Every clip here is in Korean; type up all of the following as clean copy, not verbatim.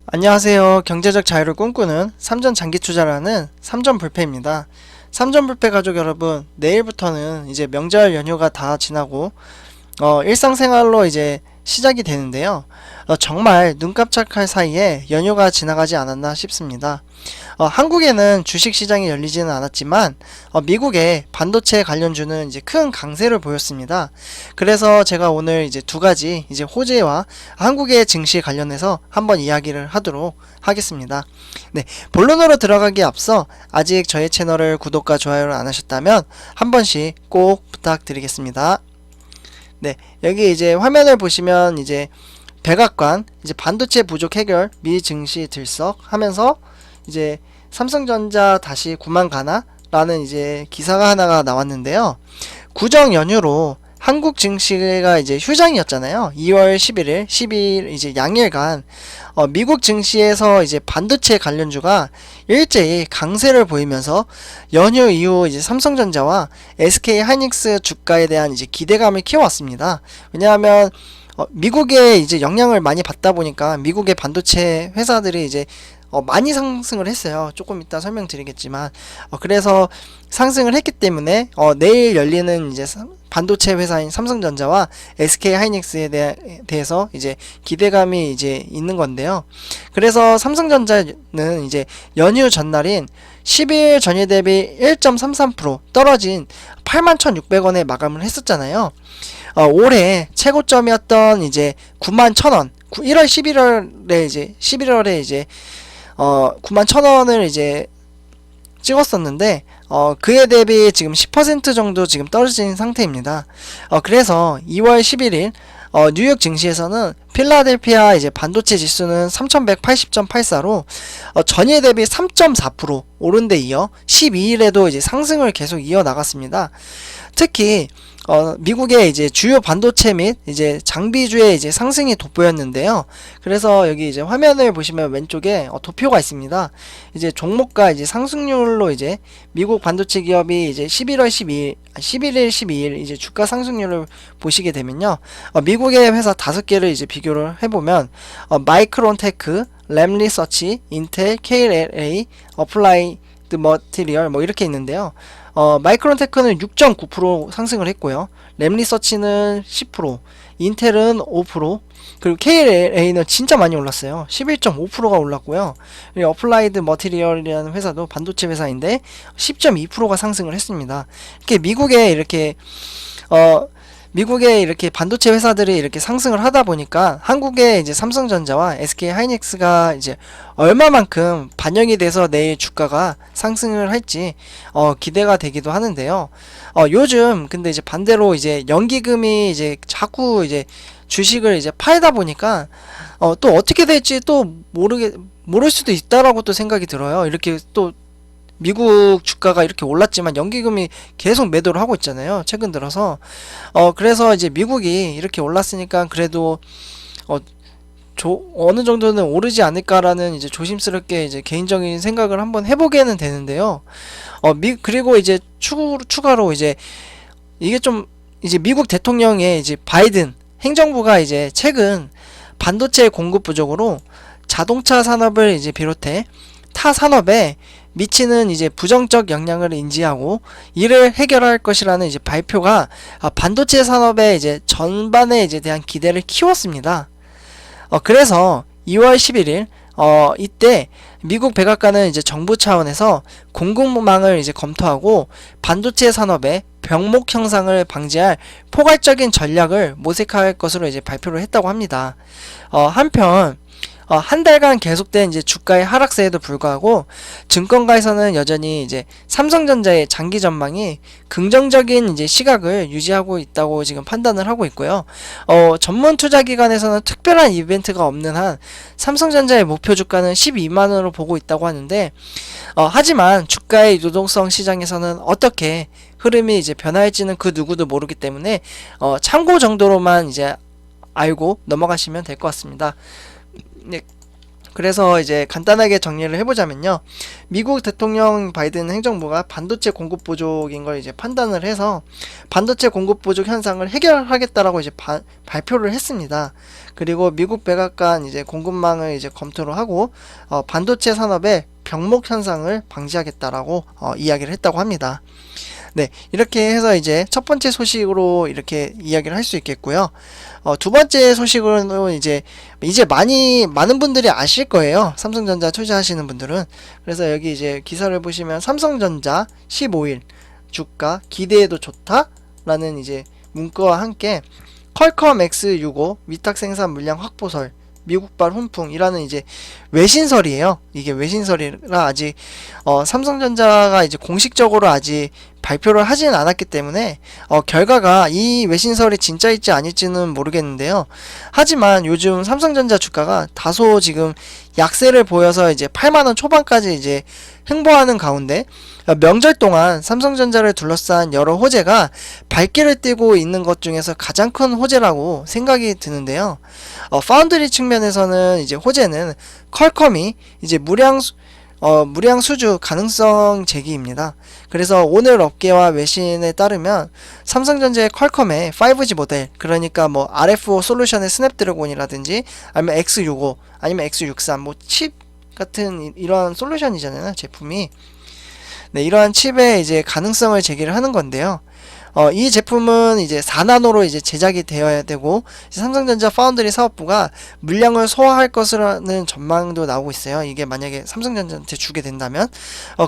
안녕하세요. 경제적 자유를 꿈꾸는 삼전 장기 투자라는 삼전불패입니다. 삼전불패 가족 여러분, 내일부터는 이제 명절 연휴가 다 지나고 일상생활로 이제 시작이 되는데요. 정말 눈 깜짝할 사이에 연휴가 지나가지 않았나 싶습니다. 한국에는 주식시장이 열리지는 않았지만 미국의 반도체 관련주는 이제 큰 강세를 보였습니다. 그래서 제가 오늘 이제 두 가지 이제 호재와 한국의 증시 관련해서 한번 이야기를 하도록 하겠습니다. 네, 본론으로 들어가기에 앞서 아직 저의 채널을 구독과 좋아요를 안 하셨다면 한 번씩 꼭 부탁드리겠습니다. 네, 여기 이제 화면을 보시면 이제 백악관 이제 반도체 부족 해결 미 증시 들썩 하면서 이제 삼성전자 다시 9만 가나? 라는 이제 기사가 하나가 나왔는데요. 구정 연휴로 한국 증시가 이제 휴장이었잖아요. 2월 11일, 12일 이제 양일간 미국 증시에서 이제 반도체 관련주가 일제히 강세를 보이면서 연휴 이후 이제 삼성전자와 SK 하이닉스 주가에 대한 이제 기대감을 키워왔습니다. 왜냐하면 미국에 이제 영향을 많이 받다 보니까 미국의 반도체 회사들이 이제 많이 상승을 했어요. 조금 이따 설명드리겠지만 그래서 상승을 했기 때문에 내일 열리는 이제 반도체 회사인 삼성전자와 SK 하이닉스에 대해서 이제 기대감이 이제 있는 건데요. 그래서 삼성전자는 이제 연휴 전날인 10일 전일 대비 1.33% 떨어진 81,600원에 마감을 했었잖아요. 올해 최고점이었던 이제 91,000원 1월 11월에 이제 11월에 이제 91,000원을 이제 찍었었는데 그에 대비 지금 10% 정도 지금 떨어진 상태입니다. 그래서 2월 11일 뉴욕 증시에서는 필라델피아 이제 반도체 지수는 3180.84로 전일 대비 3.4% 오른 데 이어 12일에도 이제 상승을 계속 이어 나갔습니다. 특히 미국의 이제 주요 반도체 및 이제 장비주의 이제 상승이 돋보였는데요. 그래서 여기 이제 화면을 보시면 왼쪽에 도표가 있습니다. 이제 종목과 이제 상승률로 이제 미국 반도체 기업이 이제 11일, 12일 이제 주가 상승률을 보시게 되면요. 미국의 회사 5개를 이제 비교를 해보면 마이크론테크, 램리서치, 인텔, KLA, 어플라이드 머티리얼 뭐 이렇게 있는데요. 마이크론테크는 6.9% 상승을 했고요. 램리서치는 10%, 인텔은 5%, 그리고 KLA는 진짜 많이 올랐어요. 11.5%가 올랐고요. 그리고 어플라이드 머티리얼이라는 회사도 반도체 회사인데 10.2%가 상승을 했습니다. 이렇게 미국의 이렇게 반도체 회사들이 이렇게 상승을 하다 보니까 한국의 이제 삼성전자와 SK 하이닉스가 이제 얼마만큼 반영이 돼서 내일 주가가 상승을 할지 기대가 되기도 하는데요. 요즘 근데 이제 반대로 이제 연기금이 이제 자꾸 이제 주식을 이제 팔다 보니까 또 어떻게 될지 또 모를 수도 있다라고 또 생각이 들어요. 이렇게 또 미국 주가가 이렇게 올랐지만 연기금이 계속 매도를 하고 있잖아요. 최근 들어서 그래서 이제 미국이 이렇게 올랐으니까 그래도 어느 정도는 오르지 않을까라는 이제 조심스럽게 이제 개인적인 생각을 한번 해보게는 되는데요. 그리고 이제 추가로 이제 이게 좀 이제 미국 대통령의 이제 바이든 행정부가 이제 최근 반도체 공급 부족으로 자동차 산업을 이제 비롯해 타 산업에 미치는 이제 부정적 영향을 인지하고 이를 해결할 것이라는 이제 발표가 반도체 산업의 이제 전반에 이제 대한 기대를 키웠습니다. 그래서 2월 11일 이때 미국 백악관은 이제 정부 차원에서 공급망을 이제 검토하고 반도체 산업의 병목 형상을 방지할 포괄적인 전략을 모색할 것으로 이제 발표를 했다고 합니다. 한편 한 달간 계속된 이제 주가의 하락세에도 불구하고 증권가에서는 여전히 이제 삼성전자의 장기 전망이 긍정적인 이제 시각을 유지하고 있다고 지금 판단을 하고 있고요. 전문 투자 기관에서는 특별한 이벤트가 없는 한 삼성전자의 목표 주가는 12만원으로 보고 있다고 하는데 하지만 주가의 유동성 시장에서는 어떻게 흐름이 이제 변화할지는 그 누구도 모르기 때문에 참고 정도로만 이제 알고 넘어가시면 될 것 같습니다. 네. 그래서 이제 간단하게 정리를 해보자면요. 미국 대통령 바이든 행정부가 반도체 공급 부족인 걸 이제 판단을 해서 반도체 공급 부족 현상을 해결하겠다라고 이제 발표를 했습니다. 그리고 미국 백악관 이제 공급망을 이제 검토를 하고 반도체 산업의 병목 현상을 방지하겠다라고 이야기를 했다고 합니다. 네, 이렇게 해서 이제 첫 번째 소식으로 이렇게 이야기를 할 수 있겠고요. 두 번째 소식으로는 이제 많은 분들이 아실 거예요. 삼성전자 투자하시는 분들은. 그래서 여기 이제 기사를 보시면 삼성전자 15일 주가 기대해도 좋다라는 이제 문구와 함께 퀄컴 X65 위탁 생산 물량 확보설 미국발 훈풍이라는 이제 외신설이에요. 이게 외신설이라 아직 삼성전자가 이제 공식적으로 아직 발표를 하진 않았기 때문에 결과가 이 외신설이 진짜일지 아닐지는 모르겠는데요. 하지만 요즘 삼성전자 주가가 다소 지금 약세를 보여서 이제 8만원 초반까지 이제 횡보하는 가운데 명절 동안 삼성전자를 둘러싼 여러 호재가 발길을 띄고 있는 것 중에서 가장 큰 호재라고 생각이 드는데요. 파운드리 측면에서는 이제 호재는 퀄컴이 이제 무량 수주 가능성 제기입니다. 그래서 오늘 업계와 외신에 따르면 삼성전자의 퀄컴의 5G 모델, 그러니까 뭐 RF5 솔루션의 스냅드래곤이라든지 아니면 X65 아니면 X63 뭐 칩 같은 이러한 솔루션이잖아요, 제품이. 네, 이러한 칩의 이제 가능성을 제기를 하는 건데요. 이 제품은 이제 4나노로 이제 제작이 되어야 되고, 이제 삼성전자 파운드리 사업부가 물량을 소화할 것이라는 전망도 나오고 있어요. 이게 만약에 삼성전자한테 주게 된다면.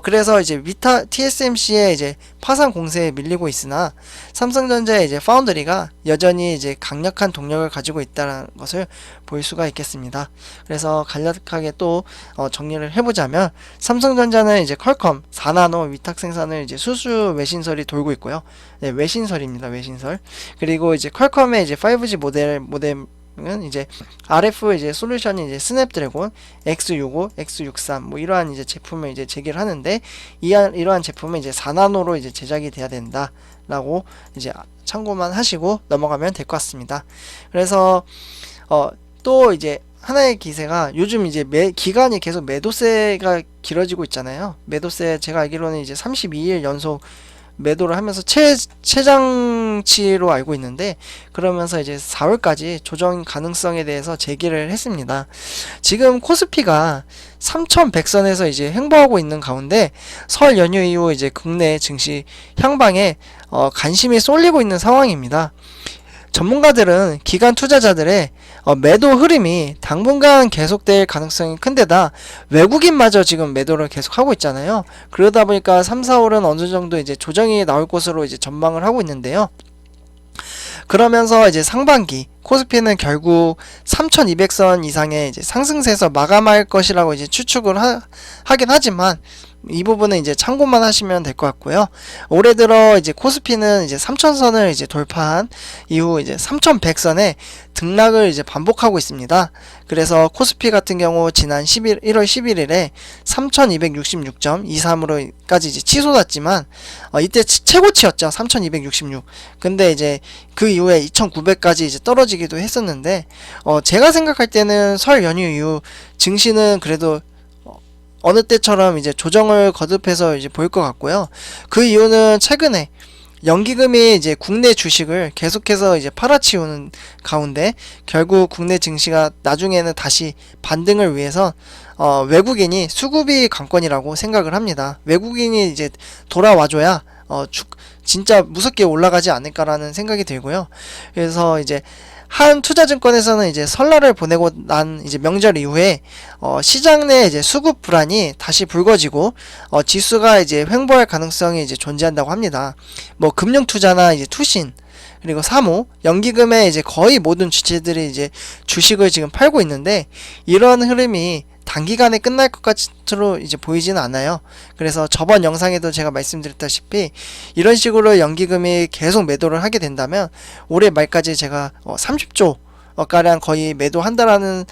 그래서 이제 TSMC의 이제 파산 공세에 밀리고 있으나, 삼성전자의 이제 파운드리가 여전히 이제 강력한 동력을 가지고 있다는 것을 볼 수가 있겠습니다. 그래서 간략하게 또 정리를 해보자면, 삼성전자는 이제 퀄컴 4나노 위탁 생산을 이제 수수 외신설이 돌고 있고요. 네, 외신설입니다. 외신설. 그리고 이제 퀄컴의 이제 5G 모뎀은 이제 RF 이제 솔루션이 이제 스냅드래곤 X65, X63 뭐 이러한 이제 제품을 이제 제기를 하는데 이러한 제품은 이제 4나노로 이제 제작이 돼야 된다라고 이제 참고만 하시고 넘어가면 될 것 같습니다. 그래서 또 이제 하나의 기세가 요즘 이제 기간이 계속 매도세가 길어지고 있잖아요. 매도세 제가 알기로는 이제 32일 연속 매도를 하면서 최장치로 알고 있는데, 그러면서 이제 4월까지 조정 가능성에 대해서 제기를 했습니다. 지금 코스피가 3100선에서 이제 횡보하고 있는 가운데 설 연휴 이후 이제 국내 증시 향방에 관심이 쏠리고 있는 상황입니다. 전문가들은 기관 투자자들의 매도 흐름이 당분간 계속될 가능성이 큰데다 외국인마저 지금 매도를 계속하고 있잖아요. 그러다 보니까 3, 4월은 어느 정도 이제 조정이 나올 것으로 이제 전망을 하고 있는데요. 그러면서 이제 상반기 코스피는 결국 3200선 이상의 이제 상승세에서 마감할 것이라고 이제 추측을 하긴 하지만 이 부분은 이제 참고만 하시면 될 것 같고요. 올해 들어 이제 코스피는 이제 3000선을 이제 돌파한 이후 이제 3100선에 등락을 이제 반복하고 있습니다. 그래서 코스피 같은 경우 지난 1월 11일에 3266.23으로까지 이제 치솟았지만 이때 최고치였죠. 3266. 근데 이제 그 이후에 2900까지 이제 떨어지기도 했었는데 제가 생각할 때는 설 연휴 이후 증시는 그래도 어느 때처럼 이제 조정을 거듭해서 이제 보일 것 같고요. 그 이유는 최근에 연기금이 이제 국내 주식을 계속해서 이제 팔아치우는 가운데 결국 국내 증시가 나중에는 다시 반등을 위해서 외국인이 수급이 관건이라고 생각을 합니다. 외국인이 이제 돌아와줘야 진짜 무섭게 올라가지 않을까라는 생각이 들고요. 그래서 이제 한 투자증권에서는 이제 설날을 보내고 난 이제 명절 이후에 시장 내 이제 수급 불안이 다시 불거지고 지수가 이제 횡보할 가능성이 이제 존재한다고 합니다. 뭐 금융 투자나 이제 투신 그리고 사모, 연기금의 이제 거의 모든 주체들이 이제 주식을 지금 팔고 있는데 이런 흐름이 단기간에 끝날 것 같으로 이제 보이지는 않아요. 그래서 저번 영상에도 제가 말씀드렸다시피 이런 식으로 연기금이 계속 매도를 하게 된다면 올해 말까지 제가 30조 가량 거의 매도한다라는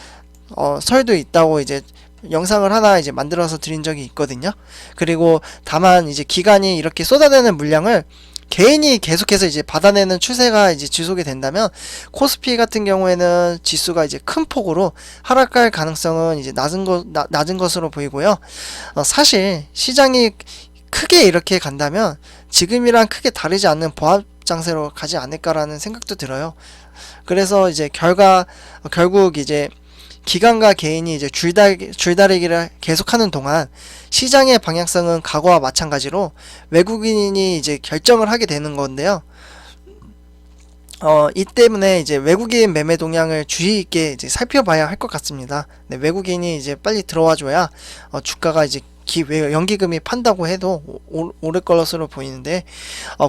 설도 있다고 이제 영상을 하나 이제 만들어서 드린 적이 있거든요. 그리고 다만 이제 기관이 이렇게 쏟아내는 물량을 개인이 계속해서 이제 받아내는 추세가 이제 지속이 된다면 코스피 같은 경우에는 지수가 이제 큰 폭으로 하락할 가능성은 이제 낮은 것으로 보이고요. 사실 시장이 크게 이렇게 간다면 지금이랑 크게 다르지 않는 보합 장세로 가지 않을까라는 생각도 들어요. 그래서 이제 결국 이제 기관과 개인이 이제 줄다리기를 계속하는 동안 시장의 방향성은 과거와 마찬가지로 외국인이 이제 결정을 하게 되는 건데요. 이 때문에 이제 외국인 매매 동향을 주의 있게 이제 살펴봐야 할 것 같습니다. 네, 외국인이 이제 빨리 들어와줘야 주가가 이제 연기금이 판다고 해도 오를 것으로 보이는데,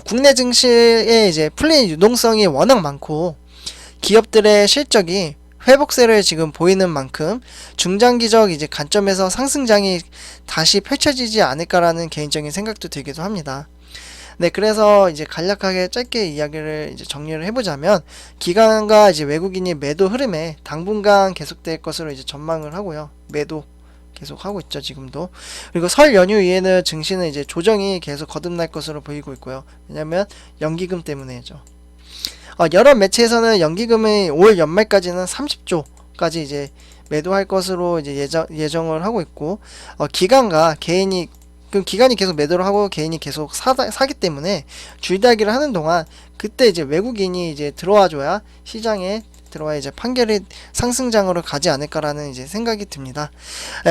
국내 증시에 이제 풀린 유동성이 워낙 많고 기업들의 실적이 회복세를 지금 보이는 만큼 중장기적 이제 관점에서 상승장이 다시 펼쳐지지 않을까라는 개인적인 생각도 들기도 합니다. 네, 그래서 이제 간략하게 짧게 이야기를 이제 정리를 해보자면, 기관과 이제 외국인이 매도 흐름에 당분간 계속될 것으로 이제 전망을 하고요. 매도 계속 하고 있죠, 지금도. 그리고 설 연휴 이후에는 증시는 이제 조정이 계속 거듭날 것으로 보이고 있고요. 왜냐면 연기금 때문에죠. 여러 매체에서는 연기금이 올 연말까지는 30조까지 이제 매도할 것으로 이제 예정을 하고 있고, 기관과 개인이, 그럼 기관이 계속 매도를 하고 개인이 계속 사기 때문에 줄다리기를 하는 동안 그때 이제 외국인이 이제 들어와줘야 시장에 들어와 이제 판결이 상승장으로 가지 않을까라는 이제 생각이 듭니다.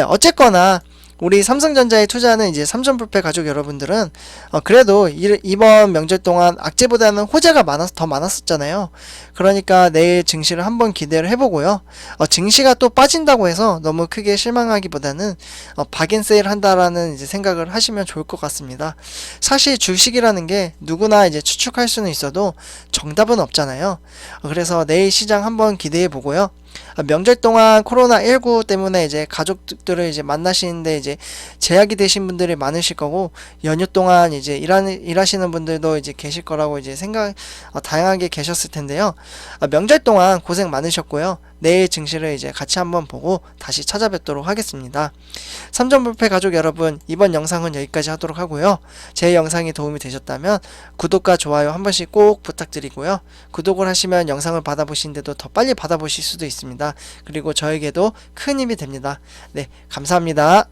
어쨌거나 우리 삼성전자에 투자하는 이제 삼성불패 가족 여러분들은 그래도 이번 명절 동안 악재보다는 호재가 더 많았었잖아요. 그러니까 내일 증시를 한번 기대를 해보고요. 증시가 또 빠진다고 해서 너무 크게 실망하기보다는 박앤세일 한다라는 이제 생각을 하시면 좋을 것 같습니다. 사실 주식이라는 게 누구나 이제 추측할 수는 있어도 정답은 없잖아요. 그래서 내일 시장 한번 기대해 보고요. 명절 동안 코로나19 때문에 이제 가족들을 이제 만나시는데 이제 제약이 되신 분들이 많으실 거고, 연휴 동안 이제 일하시는 분들도 이제 계실 거라고 이제 다양하게 계셨을 텐데요. 명절 동안 고생 많으셨고요. 내일 증시를 이제 같이 한번 보고 다시 찾아뵙도록 하겠습니다. 삼성불패 가족 여러분, 이번 영상은 여기까지 하도록 하고요. 제 영상이 도움이 되셨다면 구독과 좋아요 한 번씩 꼭 부탁드리고요. 구독을 하시면 영상을 받아보시는데도 더 빨리 받아보실 수도 있습니다. 그리고 저에게도 큰 힘이 됩니다. 네, 감사합니다.